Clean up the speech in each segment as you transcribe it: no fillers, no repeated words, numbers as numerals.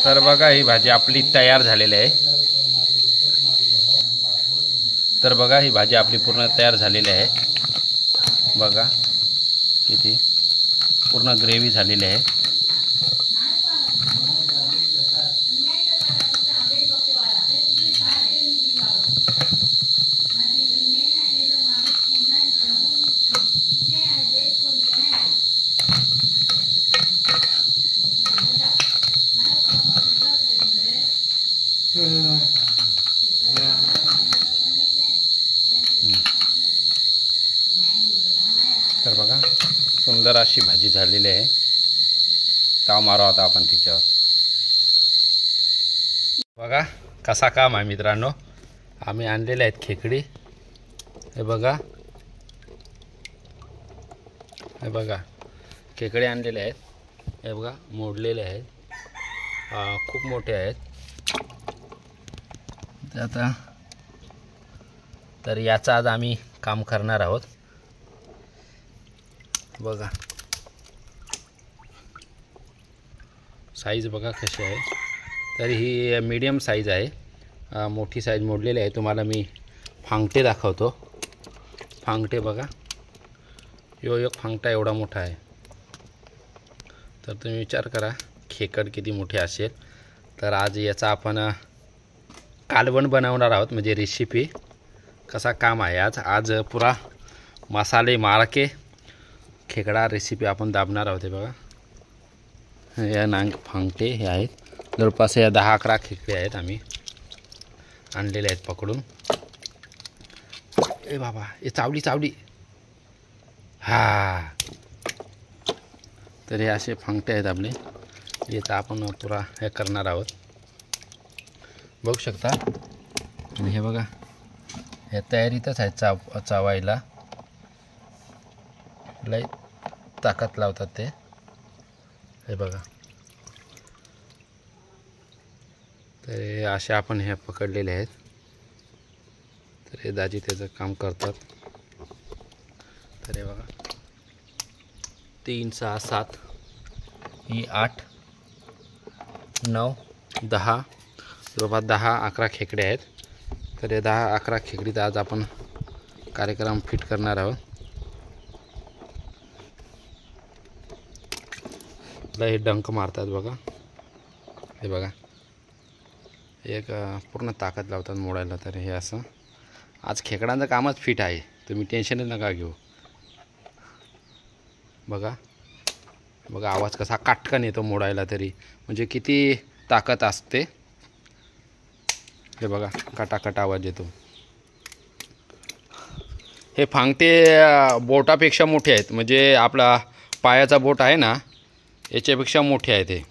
तर बघा ही भाजी आपली तयार झालेली आहे। तर बघा ही भाजी आपली पूर्ण तयार झालेली आहे। बघा किती पूर्ण ग्रेव्ही झालेली आहे। तर बघा सुंदर अशी भाजी झालेली आहे। ताव मारू आता आपण तिच्यावर। बघा कसा काम आहे मित्रांनो। आम्ही आणलेले आहेत खेकडी। हे बघा, हे बघा खेकडे आणलेले आहेत। हे बघा मोडलेले आहेत, खूप मोठे आहेत। आता तर याचा आज आम्ही काम करणार आहोत। बघा साईज बघा कशी आहे। तर ही मीडियम साईज आहे। मोठी साईज मोडलेली आहे। तुम्हाला मी फांगटे दाखवतो। फांगटे बघा, यो एक फांगटा एवढा मोठा आहे। तर तुम्ही विचार करा खेकड किती मोठे असेल। तर आज याचा आपण कालवण बनवणार आहोत, म्हणजे रेसिपी कसा काम आहे आज पुरा मसाले मार के खेकडा रेसिपी आपण दाबणार आहोत। हे बघा या नांग फांगटे हे आहेत। जवळपास या 10-11 खेकडे आहेत आम्ही आणलेले आहेत पकडून। ए बाबा हे चावली। हा तर हे असे फांगटे आहेत आपले। याचा आपण पुरा हे करणार आहोत, बघू शकता। आणि हे बघा हे तयारीतच आहे चावायला। लय ताकद लावतात ते। हे बघा तर हे असे आपण हे पकडलेले आहेत। तर हे दाजी त्याचं काम करतात। तर हे बघा 3, 6, 7 ही 8, 9, 10 जवळपास 10-11 खेकडे आहेत। तर हे 10-11 खेकडीत आज आपण कार्यक्रम फिट करणार आहोत। हे डंक मारतात बघा। हे बघा एक पूर्ण ताकद लावतात मोडायला। तर हे असं आज खेकडांचं कामच फिट आहे, तुम्ही टेन्शनच नका घेऊ। बघा बघा आवाज कसा काटकन येतो मोडायला, तरी म्हणजे किती ताकद असते। हे बघा काटाकट आवाज येतो। हे फांगटे बोटापेक्षा मोठे आहेत, म्हणजे आपला पायाचा बोट आहे ना याच्यापेक्षा मोठे आहेत हे।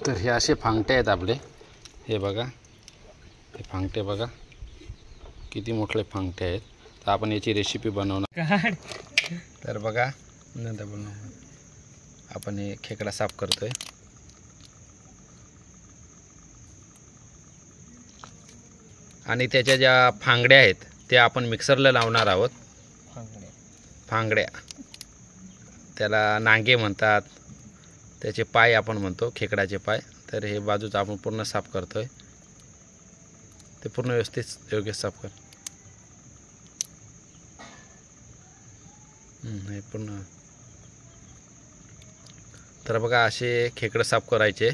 तर हे असे फांगटे आहेत आपले। हे बघा हे फांगटे बघा किती मोठे फांगटे आहेत। तर आपण याची रेसिपी बनवणार। तर बघा नंतर बनवणार आपण हे खेकडा साफ करतोय। आणि त्याच्या ज्या फांगड्या आहेत त्या आपण मिक्सरला लावणार आहोत। फांगड्या त्याला नांगे म्हणतात, त्याचे पाय आपण म्हणतो खेकडाचे पाय। तर हे बाजूचं आपण पूर्ण साफ करतोय। ते पूर्ण व्यवस्थित योग्य साफ कर। हे पूर्ण। तर बघा असे खेकडे साफ करायचे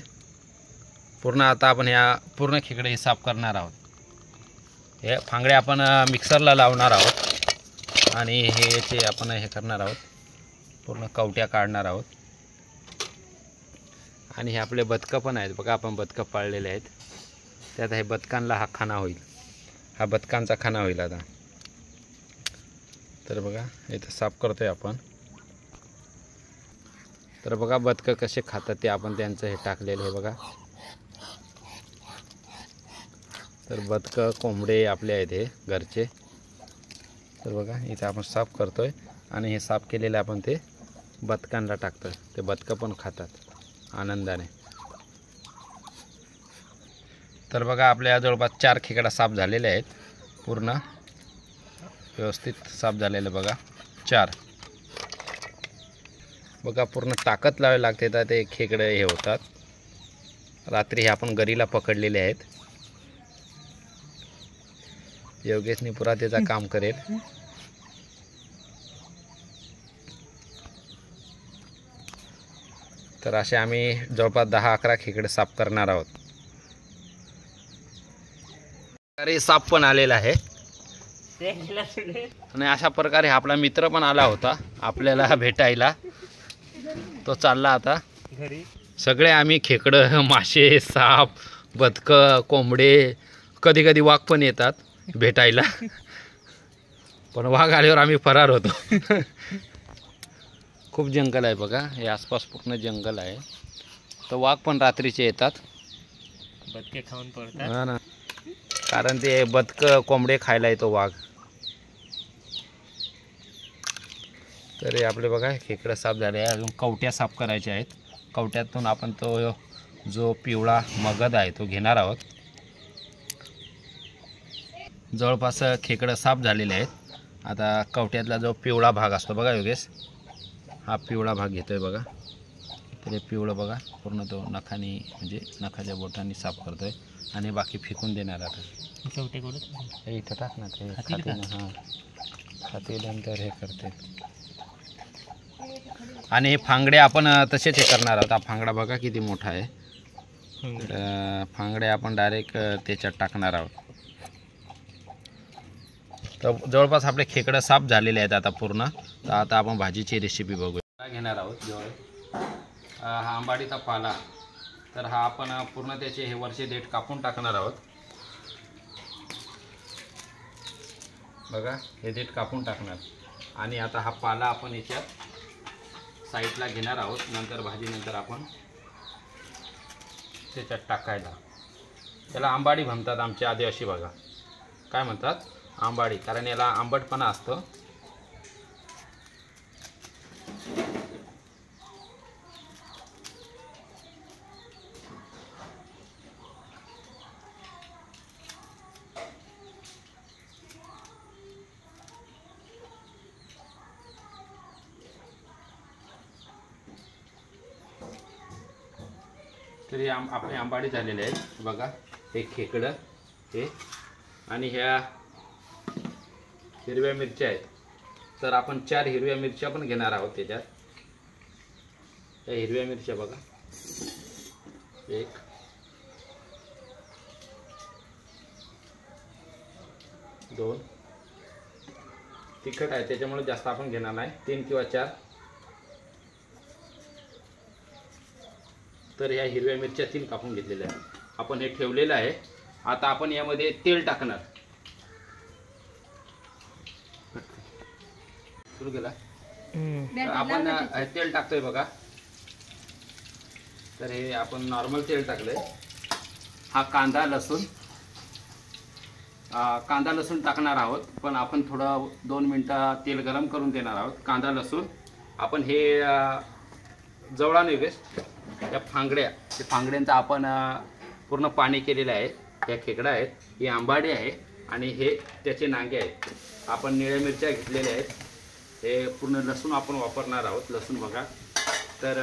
पूर्ण। आता आपण ह्या पूर्ण खेकडे साफ करणार आहोत। हे फांगडे आपण मिक्सरला लावणार आहोत आणि हे आपण हे करणार आहोत, पूर्ण कवट्या काढणार आहोत। आणि हे आपले बदकं पण आहेत बघा, आपण बदकं पाळलेले आहेत। त्यात हे बदकांना हा खाना होईल, हा बदकांचा खाना होईल आता। तर बघा इथं साफ करतोय आपण। तर बघा बदकं कसे खातात ते आपण त्यांचं हे टाकलेलं आहे बघा. तर बदकं कोंबडे आपले आहेत हे घरचे. तर बघा इथे आपण साफ करतोय आणि हे साफ केलेले आपण ते बदकांना टाकतोय. ते बदकं पण खातात आनंदाने. तर बघा आपल्या जवळपास 4 खेकडा साफ झालेले आहेत. पूर्ण व्यवस्थित साफ झालेले बघा 4. बघा पूर्ण ताकद लावावी लागते तर ते खेकडे हे होतात. रात्री हे आपण गरीला पकडलेले आहेत. योगेशनी पुरा त्याचा काम करेल. तर असे आम्ही जवळपास 10-11 खेकडे साफ करणार आहोत. अरे साप पण आलेला आहे आणि अशा प्रकारे आपला मित्र पण आला होता आपल्याला भेटायला. तो चालला आता घरी. सगळे आम्ही खेकडं, मासे, साप, बदकं, कोंबडे, कधी कधी वाघ पण येतात भेटायला. पण वाघ आल्यावर आम्ही फरार होतो. खूप जंगल आहे बघा. हे आसपास पूर्ण जंगल आहे. तर वाघ पण रात्रीचे येतात. बदके खाऊन पडतात. हा ना, कारण ते बदकं कोंबडे खायला येतो वाघ. तर हे आपले बघा खेकडं साफ झाले आहे. अजून कवट्या साफ करायच्या आहेत. कवट्यातून आपण तो जो पिवळा मगद आहे तो घेणार आहोत. जवळपास खेकडं साफ झालेले आहेत. आता कवट्यातला जो पिवळा भाग असतो बघा योगेश, हा पिवळा भाग घेतोय बघा. तर हे पिवळं बघा पूर्ण तो नखाने म्हणजे नखाच्या बोटांनी साफ करतोय आणि बाकी फेकून देणार. आता हे इथं टाक ना, ते खाते ना. हां खाते नंतर हे करते. आणि हे फांगडे आपण तसेच हे करणार आहोत. हा फांगडा बघा किती मोठा आहे. तर फांगडे आपण डायरेक्ट त्याच्यात टाकणार आहोत. तर जवळपास आपले खेकडं साफ झालेले आहेत आता पूर्ण. तर आता आपण भाजीची रेसिपी बघूया. घेणार आहोत जवळ हा आंबाडीचा पाला. तर हा आपण पूर्ण त्याचे हे वरचे देठ कापून टाकणार आहोत. बघा हे देठ कापून टाकणार. आणि आता हा पाला आपण याच्यात साईडला घेणार आहोत. नंतर भाजीनंतर आपण त्याच्यात टाकायला. त्याला आंबाडी म्हणतात आमच्या आदिवासी बघा. काय म्हणतात? आंबाडी. कारण याला आंबटपणा असतं. तरी आपले आंबाडी झालेले आहेत बघा. हे खेकडं हे आणि ह्या हिरव्या मिरच्या आहेत. तर आपण 4 हिरव्या मिरच्या पण घेणार आहोत त्याच्यात. या हिरव्या मिरच्या बघा 1 2 तिखट आहे त्याच्यामुळे जास्त आपण घेणार नाही. 3 किंवा 4. तर ह्या हिरव्या मिरच्या 3 कापून घेतलेल्या आहेत. आपण हे ठेवलेलं आहे. आता आपण यामध्ये तेल टाकणार. सुरू केला. आपण तेल टाकतोय बघा. तर हे आपण नॉर्मल तेल टाकलंय. हा कांदा लसूण टाकणार आहोत. पण आपण थोडं 2 मिनिटं तेल गरम करून देणार आहोत. कांदा लसूण आपण हे जवळा निघेस त्या फांगड्यांचा आपण पूर्ण पाणी केलेलं आहे. ह्या खेकडा आहेत, ही आंबाडी आहे आणि हे त्याचे नांगे आहेत. आपण निळ्या मिरच्या घेतलेल्या आहेत. हे पूर्ण लसूण आपण वापरणार आहोत. लसूण बघा. तर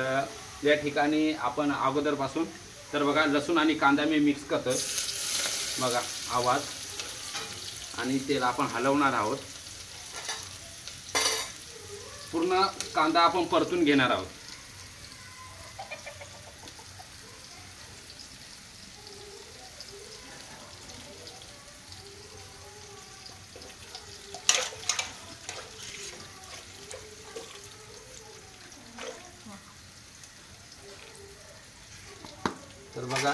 या ठिकाणी आपण अगोदरपासून तर बघा लसूण आणि कांदा मी मिक्स करतो बघा. आवाज आणि तेल आपण हलवणार आहोत. पूर्ण कांदा आपण परतून घेणार आहोत. तर बघा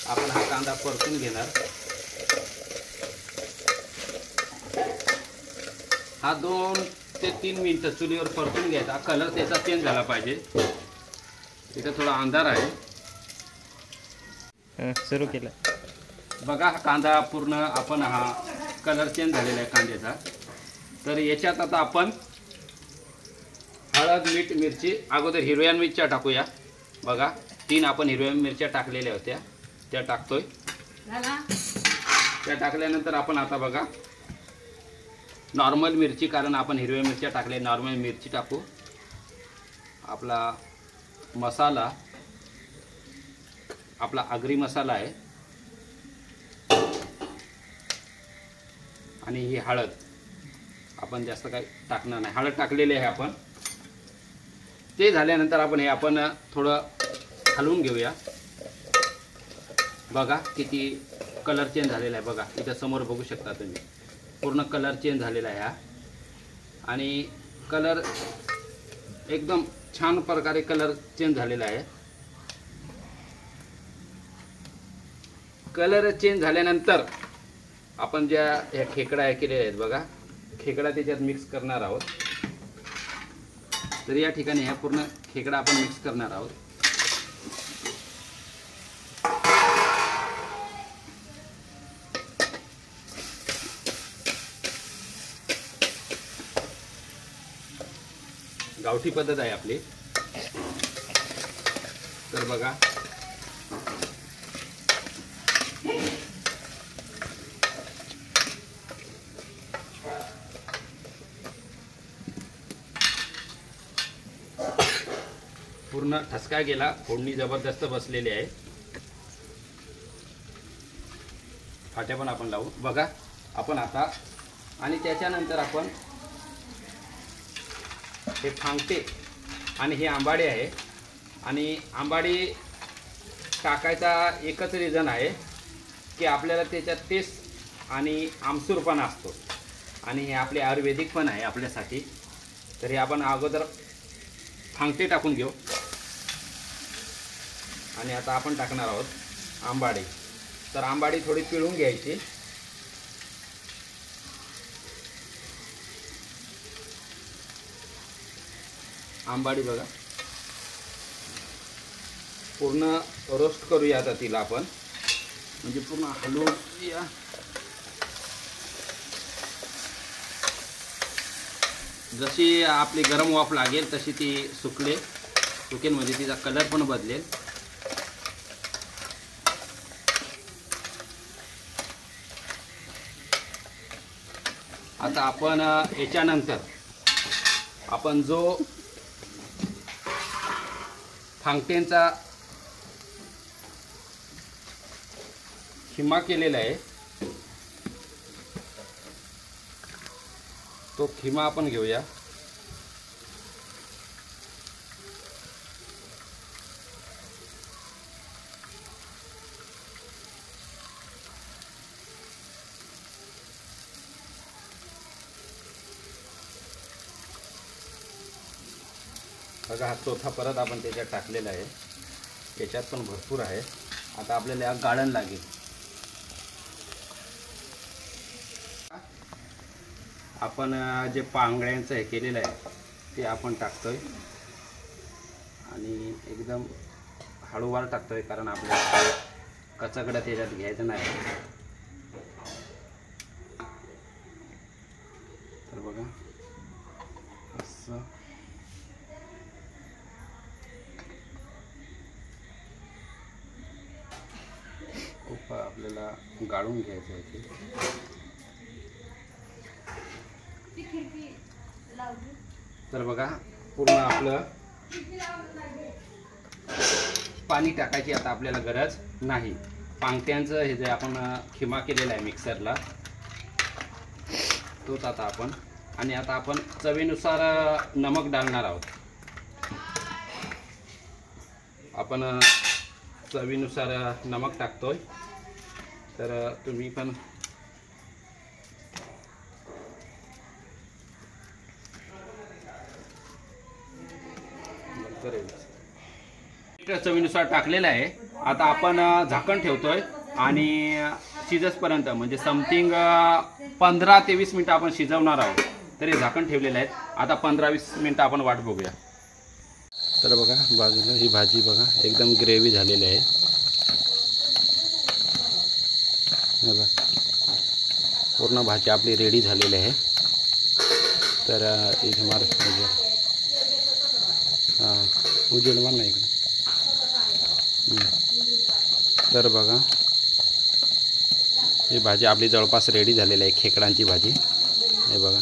आपण हा कांदा परतून घेणार. हा 2 ते 3 मिनिटं चुलीवर परतून घ्यायचा. कलर त्याचा चेंज झाला पाहिजे. इथं थोडा अंधार आहे. सुरू केलं. बघा हा कांदा पूर्ण आपण हा कलर चेंज झालेला आहे कांद्याचा. तर याच्यात आता आपण हळद, मीठ, मिरची, अगोदर हिरव्या मिरच्या टाकूया. बघा 3 आपण हिरव्या मिरच्या टाकलेल्या होत्या त्या टाकतोय. त्या टाकल्यानंतर आपण आता बघा नॉर्मल मिरची, कारण आपण हिरव्या मिरच्या टाकल्या, नॉर्मल मिरची टाकू. आपला मसाला, आपला आगरी मसाला आहे आणि ही हळद आपण जास्त काही टाकणार नाही. हळद टाकलेली आहे आपण. ते झाल्यानंतर आपण हे आपण थोडं हलवून घेऊया. बघा किती कलर चेंज झालेला आहे. बघा इथं समोर बघू शकता तुम्ही, पूर्ण कलर चेंज झालेला आहे हा. आणि कलर एकदम छान प्रकारे कलर चेंज झालेला आहे. कलर चेंज झाल्यानंतर आपण ज्या ह्या खेकडा केलेल्या आहेत बघा, खेकडा त्याच्यात मिक्स करणार आहोत. तर या ठिकाणी ह्या पूर्ण खेकडा आपण मिक्स करणार आहोत. गावठी पद्धत आहे आपली. तर बघा पूर्ण ठसका गेला. फोडणी जबरदस्त बसलेली आहे. फाट्या पण आपण लावू. बघा आपण आता, आणि त्याच्यानंतर आपण हे फांगटे आणि हे आंबाडे आहे. आणि आंबाडी टाकायचा एकच रिझन आहे की आपल्याला त्याच्यात टेस्ट आणि आमसूरपणा असतो आणि हे आपले आयुर्वेदिक पण आहे आपल्यासाठी. तर हे आपण अगोदर फांगटे टाकून घेऊ आणि आता आपण टाकणार आहोत आंबाडी. तर आंबाडी थोडी पिळून घ्यायची. आंबाडी बघा पूर्ण रोस्ट करूया आता तिला आपण, म्हणजे पूर्ण हलवून या. जशी आपली गरम वाफ लागेल तशी ती सुकेल म्हणजे तिचा कलर पण बदलेल. आता आपण याच्यानंतर आपण जो फांगटेंचा खिमा केलेला आहे तो खिमा आपण घेऊया. बघा हा चौथा परत आपण त्याच्यात टाकलेला आहे. याच्यात पण भरपूर आहे. आता आपल्याला गाळण लागेल. आपण जे पांगड्यांचं हे केलेलं आहे ते आपण टाकतोय आणि एकदम हळूवार टाकतोय, कारण आपल्याला कचाकडा त्याच्यात घ्यायचं नाही. तर बघा असं खूप आपल्याला गाळून घ्यायचं आहे ते. तर बघा पूर्ण आपलं पाणी टाकायची आता आपल्याला गरज नाही. पांगट्यांचं हे जे आपण खिमा केलेला आहे मिक्सरला तोच आता आपण, आणि आता आपण चवीनुसार नमक डालणार आहोत. आपण चवीनुसार नमक टाकतोय. तर तुम्ही पण चवीनुसार टाकलेलं आहे. आता आपण झाकण ठेवतोय आणि शिजसपर्यंत म्हणजे समथिंग 15 ते 20 मिनिटं आपण शिजवणार आहोत. तरी झाकण ठेवलेलं आहे. आता 15-20 मिनटं आपण वाट बघूया. तर बघा बाजूला ही भाजी बघा एकदम ग्रेव्ही झालेली आहे. हे बघा पूर्ण भाजी आपली रेडी झालेली आहे. तर इथे मार हां उजेड मार नाही इकडे. तर बघा ही भाजी आपली जवळपास रेडी झालेली आहे. खेकडांची भाजी हे बघा.